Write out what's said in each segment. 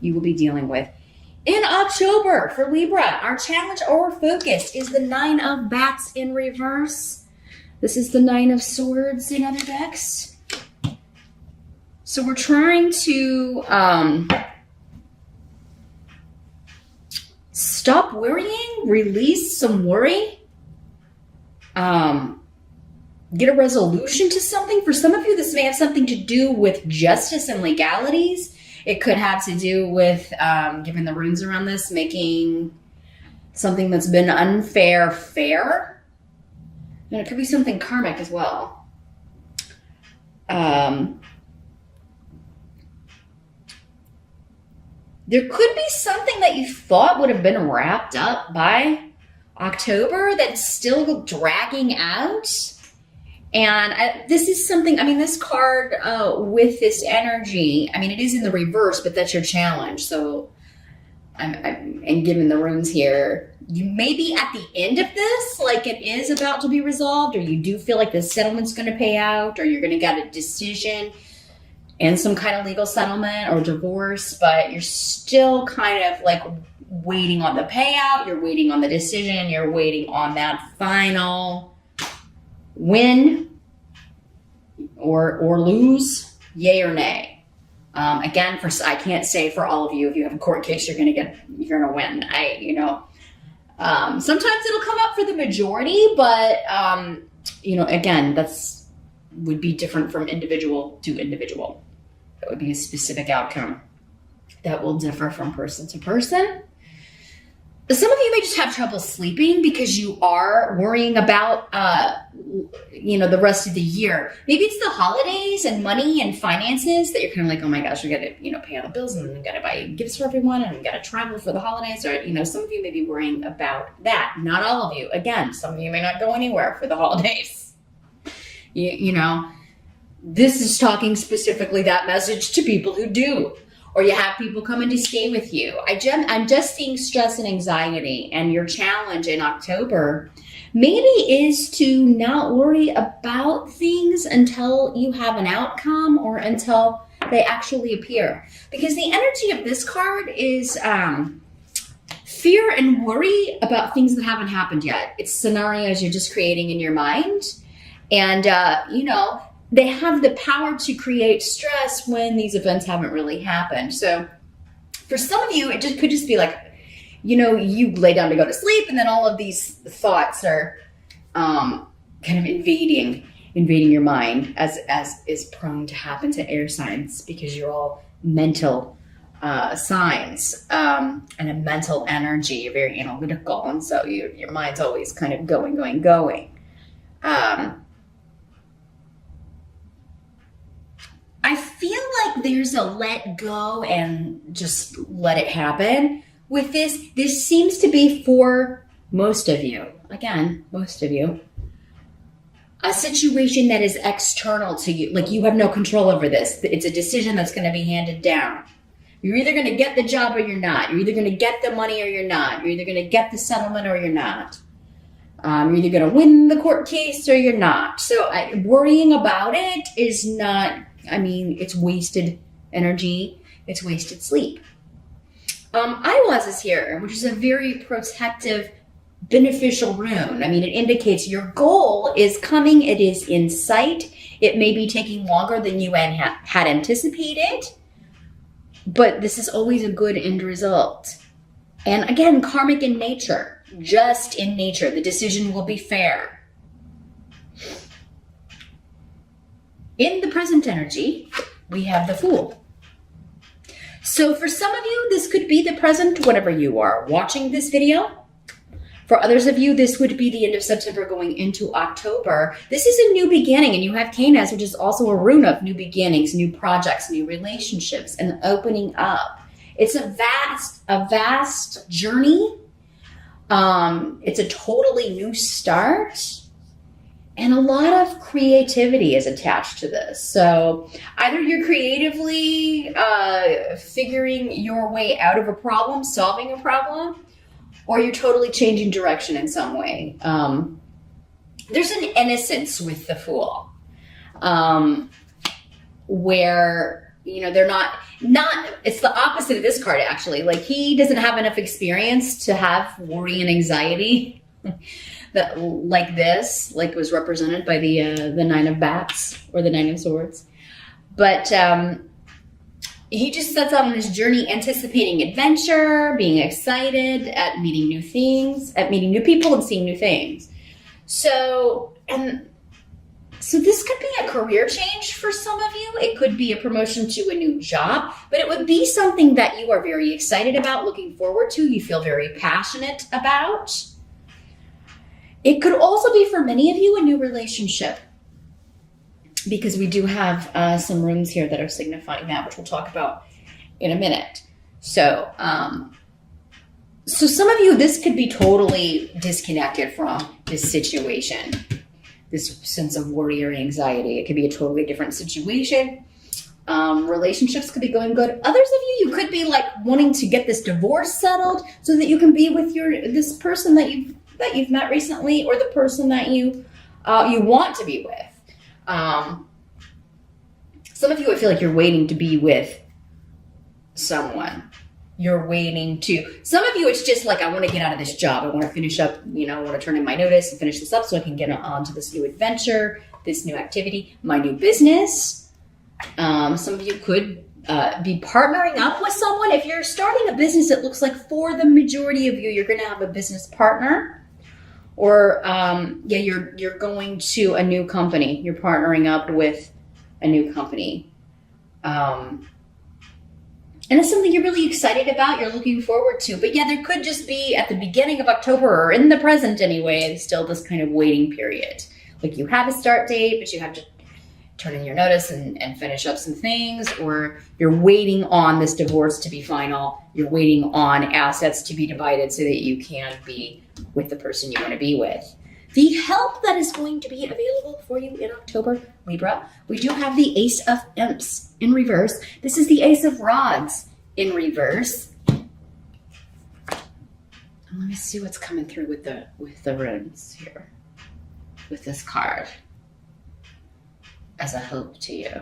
you will be dealing with. In October for Libra, our challenge or focus is the 9 of Bats in reverse. This is the 9 of Swords in other decks. So we're trying to stop worrying, release some worry, get a resolution to something. For some of you, this may have something to do with justice and legalities. It could have to do with, given the runes around this, making something that's been unfair fair. And it could be something karmic as well. There could be something that you thought would have been wrapped up by October that's still dragging out. And this is something, I mean, this card with this energy, I mean, it is in the reverse, but that's your challenge. So, and given the runes here, you may be at the end of this, like it is about to be resolved, or you do feel like the settlement's going to pay out, or you're going to get a decision and some kind of legal settlement or divorce, but you're still kind of like waiting on the payout, you're waiting on the decision, you're waiting on that final win or lose, yay or nay. Again, I can't say for all of you, if you have a court case, you're gonna win. Sometimes it'll come up for the majority, but again, would be different from individual to individual. That would be a specific outcome that will differ from person to person. Some of you may just have trouble sleeping because you are worrying about, the rest of the year. Maybe it's the holidays and money and finances that you're kind of like, oh my gosh, we got to, pay all the bills and we got to buy gifts for everyone and we got to travel for the holidays. Or, some of you may be worrying about that. Not all of you. Again, some of you may not go anywhere for the holidays. This is talking specifically that message to people who do. Or you have people coming to stay with you. I'm just seeing stress and anxiety, and your challenge in October maybe is to not worry about things until you have an outcome or until they actually appear. Because the energy of this card is fear and worry about things that haven't happened yet. It's scenarios you're just creating in your mind. And, they have the power to create stress when these events haven't really happened. So for some of you, it could just be like, you lay down to go to sleep and then all of these thoughts are kind of invading your mind, as is prone to happen to air signs because you're all mental signs and a mental energy. You're very analytical. And so your mind's always kind of going. I feel like there's a let go and just let it happen with this. This seems to be for most of you. Again, most of you. A situation that is external to you. Like you have no control over this. It's a decision that's going to be handed down. You're either going to get the job or you're not. You're either going to get the money or you're not. You're either going to get the settlement or you're not. You're either going to win the court case or you're not. So worrying about it is not... it's wasted energy. It's wasted sleep. Eyewaz is here, which is a very protective, beneficial rune. It indicates your goal is coming. It is in sight. It may be taking longer than you had anticipated, but this is always a good end result. And again, karmic in nature, just in nature. The decision will be fair. In the present energy, we have the Fool. So for some of you, this could be the present whenever you are watching this video. For others of you, this would be the end of September going into October. This is a new beginning, and you have Canas, which is also a rune of new beginnings, new projects, new relationships, and opening up. It's a vast journey. It's a totally new start. And a lot of creativity is attached to this. So either you're creatively figuring your way out of a problem, solving a problem, or you're totally changing direction in some way. There's an innocence with the Fool, where they're not, it's the opposite of this card, actually. Like, he doesn't have enough experience to have worry and anxiety that like this, like was represented by the Nine of Bats or the Nine of Swords. But he just sets out on this journey anticipating adventure, being excited at meeting new things, at meeting new people and seeing new things. So this could be a career change for some of you. It could be a promotion to a new job, but it would be something that you are very excited about, looking forward to, you feel very passionate about. It could also be for many of you a new relationship, because we do have some runes here that are signifying that, which we'll talk about in a minute. So, so some of you, this could be totally disconnected from this situation, this sense of worry or anxiety. It could be a totally different situation. Relationships could be going good. Others of you could be like wanting to get this divorce settled so that you can be with this person that you've met recently, or the person that you want to be with. Some of you, I feel like you're waiting to be with someone. You're waiting to, some of you, it's just like, I want to get out of this job. I want to finish up, I want to turn in my notice and finish this up so I can get on to this new adventure, this new activity, my new business. Some of you could be partnering up with someone. If you're starting a business, it looks like for the majority of you, you're going to have a business partner. Or, you're going to a new company. You're partnering up with a new company. And it's something you're really excited about, you're looking forward to. But yeah, there could just be at the beginning of October, or in the present anyway, still this kind of waiting period. Like, you have a start date, but you have to turn in your notice and finish up some things, or you're waiting on this divorce to be final. You're waiting on assets to be divided so that you can be with the person you want to be with. The help that is going to be available for you in October, Libra, we do have the Ace of Imps in reverse. This is the Ace of Rods in reverse. And let me see what's coming through with the runes here, with this card as a hope to you.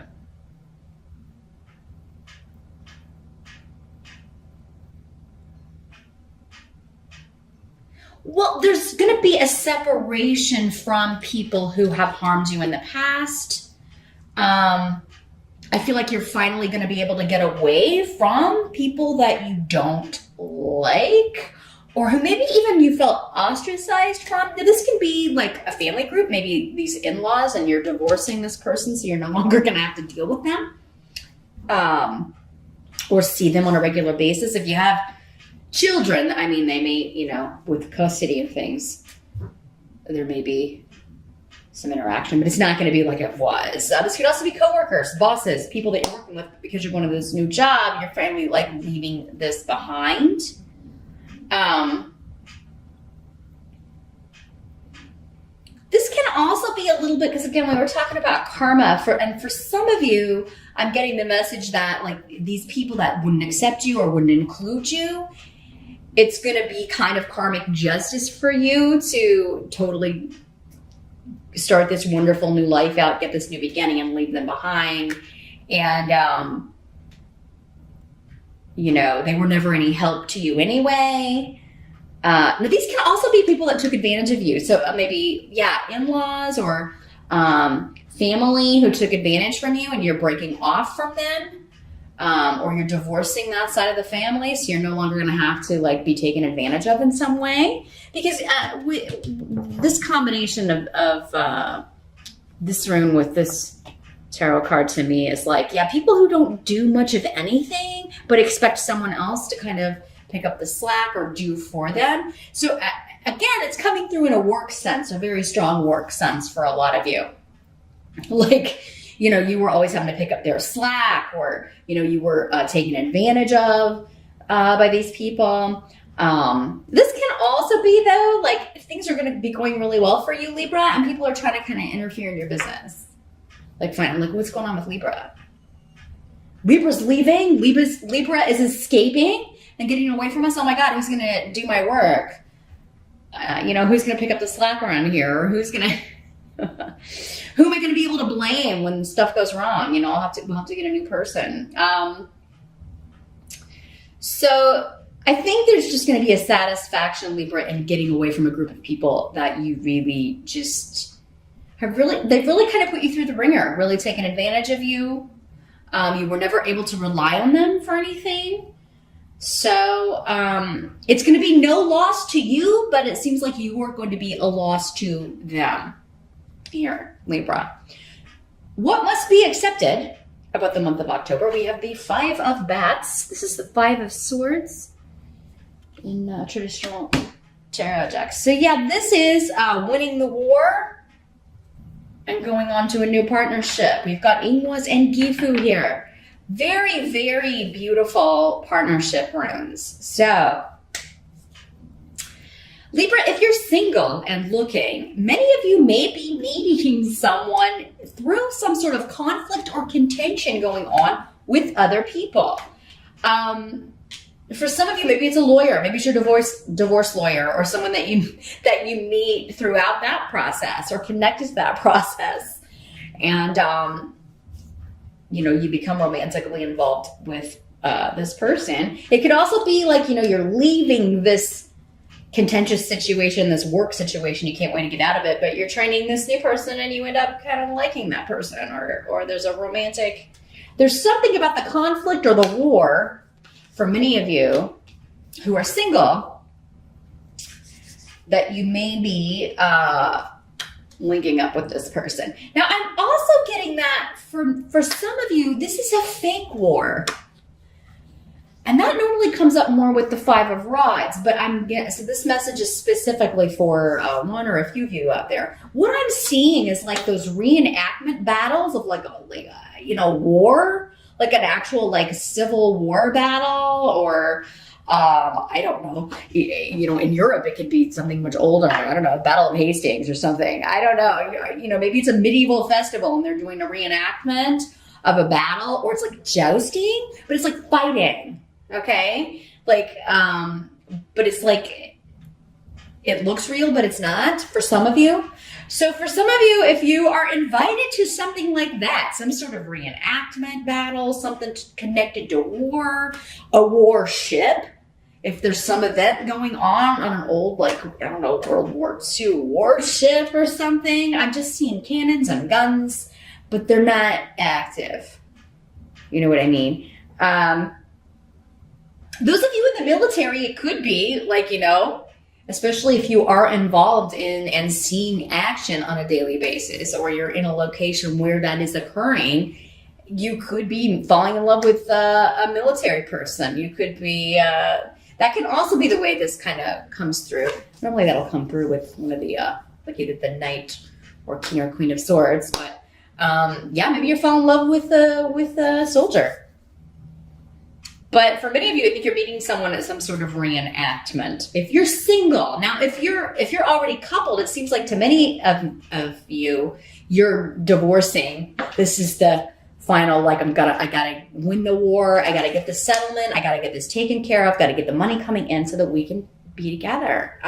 Well, there's going to be a separation from people who have harmed you in the past. I feel like you're finally going to be able to get away from people that you don't like, or who maybe even you felt ostracized from. Now, this can be like a family group, maybe these in-laws, and you're divorcing this person, so you're no longer going to have to deal with them, or see them on a regular basis. If you have children, I mean, they may, with custody of things, there may be some interaction, but it's not going to be like it was. This could also be coworkers, bosses, people that you're working with because you're going to this new job. Your family like leaving this behind. This can also be a little bit, because again, when we're talking about karma, for some of you, I'm getting the message that like these people that wouldn't accept you or wouldn't include you, it's going to be kind of karmic justice for you to totally start this wonderful new life out, get this new beginning, and leave them behind. And, they were never any help to you anyway. Now, these can also be people that took advantage of you. So maybe, in-laws or family who took advantage from you and you're breaking off from them. Or you're divorcing that side of the family, so you're no longer going to have to like be taken advantage of in some way. Because this combination of this rune with this tarot card to me is like, people who don't do much of anything, but expect someone else to kind of pick up the slack or do for them. So again, it's coming through in a work sense, a very strong work sense for a lot of you. Like, you were always having to pick up their slack, or, you were taken advantage of by these people. This can also be, though, like if things are going to be going really well for you, Libra, and people are trying to kind of interfere in your business. Like, fine, like what's going on with Libra? Libra's leaving. Libra is escaping and getting away from us. Oh my God, who's going to do my work? Who's going to pick up the slack around here? Or who's going to... Who am I going to be able to blame when stuff goes wrong? You know, we'll have to get a new person. So I think there's just going to be a satisfaction, Libra, in getting away from a group of people that you really just they've really kind of put you through the ringer, really taken advantage of you. You were never able to rely on them for anything. So it's going to be no loss to you, but it seems like you are going to be a loss to them. Here, Libra. What must be accepted about the month of October? We have the Five of Bats. This is the Five of Swords in traditional tarot decks. So yeah, this is winning the war and going on to a new partnership. We've got Ingwas and Gifu here. Very, very beautiful partnership runes. So, Libra, if you're single and looking, many of you may be meeting someone through some sort of conflict or contention going on with other people. For some of you, maybe it's a lawyer, maybe it's your divorce lawyer, or someone that you meet throughout that process or connected to that process, and you know, you become romantically involved with this person. It could also be like, you know, you're leaving this contentious situation, this work situation, you can't wait to get out of it, but you're training this new person and you end up kind of liking that person, or there's something about the conflict or the war for many of you who are single that you may be linking up with this person. Now, I'm also getting that for some of you, this is a fake war. And that normally comes up more with the Five of Rods, but so this message is specifically for one or a few of you out there. What I'm seeing is like those reenactment battles of like a war, like an actual like civil war battle, or I don't know, you know, in Europe it could be something much older. I don't know, Battle of Hastings or something. I don't know, you know, maybe it's a medieval festival and they're doing a reenactment of a battle, or it's like jousting, but it's like fighting. Okay, like, but it's like, it looks real, but it's not for some of you. So for some of you, if you are invited to something like that, some sort of reenactment battle, something connected to war, a warship, if there's some event going on an old, like, I don't know, World War II warship or something, I'm just seeing cannons and guns, but they're not active. You know what I mean? Those of you in the military, it could be like, you know, especially if you are involved in and seeing action on a daily basis, or you're in a location where that is occurring, you could be falling in love with a military person. You could be, that can also be the way this kind of comes through. Normally that'll come through with one of the, like either the Knight or King or Queen of Swords, but yeah, maybe you're falling in love with a soldier. But for many of you, I think you're meeting someone at some sort of reenactment. If you're single, now if you're already coupled, it seems like to many of you, you're divorcing. This is the final, like, I gotta win the war. I gotta get the settlement. I gotta get this taken care of. Gotta get the money coming in so that we can be together.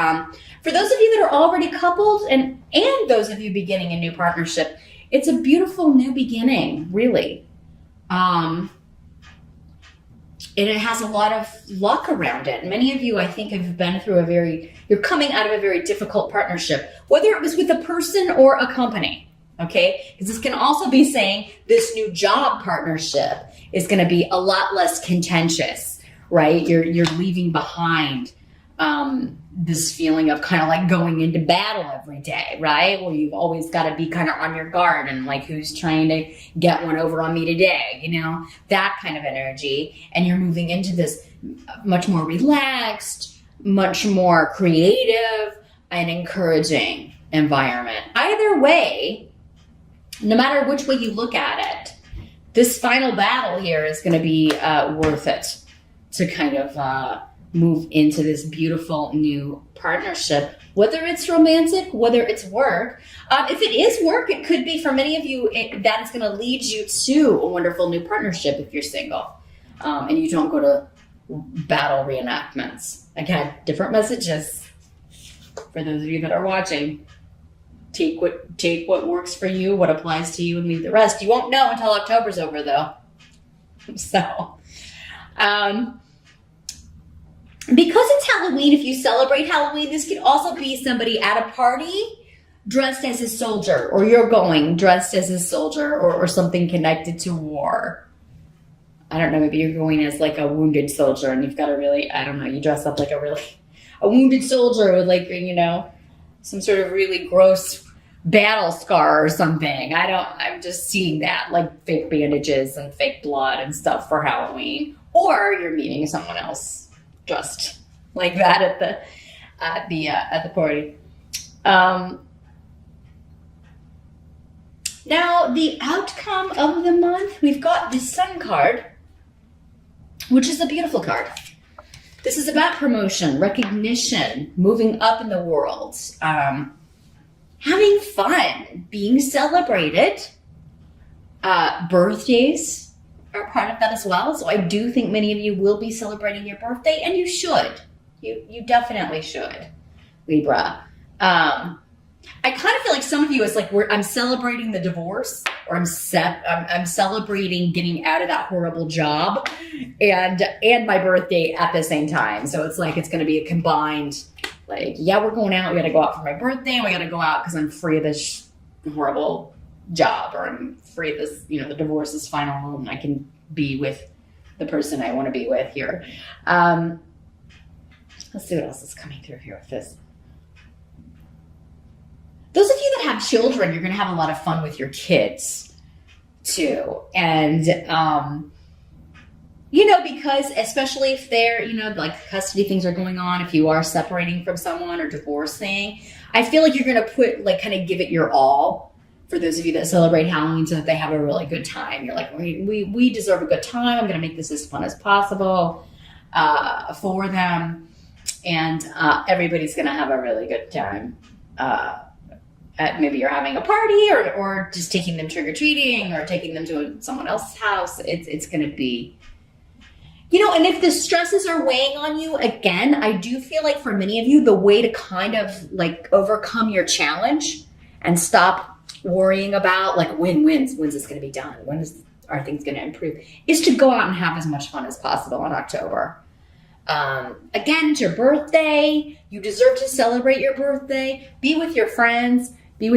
For those of you that are already coupled, and those of you beginning a new partnership, it's a beautiful new beginning, really. And it has a lot of luck around it. Many of you, I think, have been through you're coming out of a very difficult partnership, whether it was with a person or a company, okay? Because this can also be saying this new job partnership is going to be a lot less contentious, right? You're leaving behind this feeling of kind of like going into battle every day, right? Where you've always got to be kind of on your guard and like, who's trying to get one over on me today, you know, that kind of energy. And you're moving into this much more relaxed, much more creative and encouraging environment. Either way, no matter which way you look at it, this final battle here is going to be worth it to kind of move into this beautiful new partnership, whether it's romantic, whether it's work. If it is work, it could be for many of you, that is going to lead you to a wonderful new partnership if you're single and you don't go to battle reenactments. Again, different messages for those of you that are watching. take what works for you, what applies to you, and leave the rest. You won't know until October's over, though. So, because it's Halloween, if you celebrate Halloween, this could also be somebody at a party dressed as a soldier, or you're going dressed as a soldier, or something connected to war. I don't know, maybe you're going as like a wounded soldier, and you've got a really, I don't know, you dress up like a wounded soldier with like, you know, some sort of really gross battle scar or something. I'm just seeing that, like fake bandages and fake blood and stuff for Halloween. Or you're meeting someone else dressed like that at the party. Now, the outcome of the month, we've got the Sun card, which is a beautiful card. This is about promotion, recognition, moving up in the world, having fun, being celebrated. Birthdays are part of that as well. So I do think many of you will be celebrating your birthday, and you should. You definitely should, Libra. I kind of feel like some of you is like I'm celebrating the divorce, or I'm celebrating getting out of that horrible job, and my birthday at the same time. So it's like it's going to be a combined, like, yeah, we're going out. We got to go out for my birthday, and we got to go out because I'm free of this horrible job, or I'm free of this, you know, the divorce is final, and I can be with the person I want to be with here. Let's see what else is coming through here with this. Those of you that have children, you're going to have a lot of fun with your kids too. And, you know, because especially if they're, you know, like custody things are going on, if you are separating from someone or divorcing, I feel like you're going to put, like, kind of give it your all for those of you that celebrate Halloween so that they have a really good time. You're like, we deserve a good time. I'm going to make this as fun as possible for them. And everybody's going to have a really good time. Maybe you're having a party, or just taking them trick-or-treating, or taking them to someone else's house. It's going to be, you know, and if the stresses are weighing on you, again, I do feel like for many of you, the way to kind of like overcome your challenge and stop worrying about like when's this going to be done? Are things going to improve? Is to go out and have as much fun as possible in October. Again, it's your birthday. You deserve to celebrate your birthday. Be with your friends.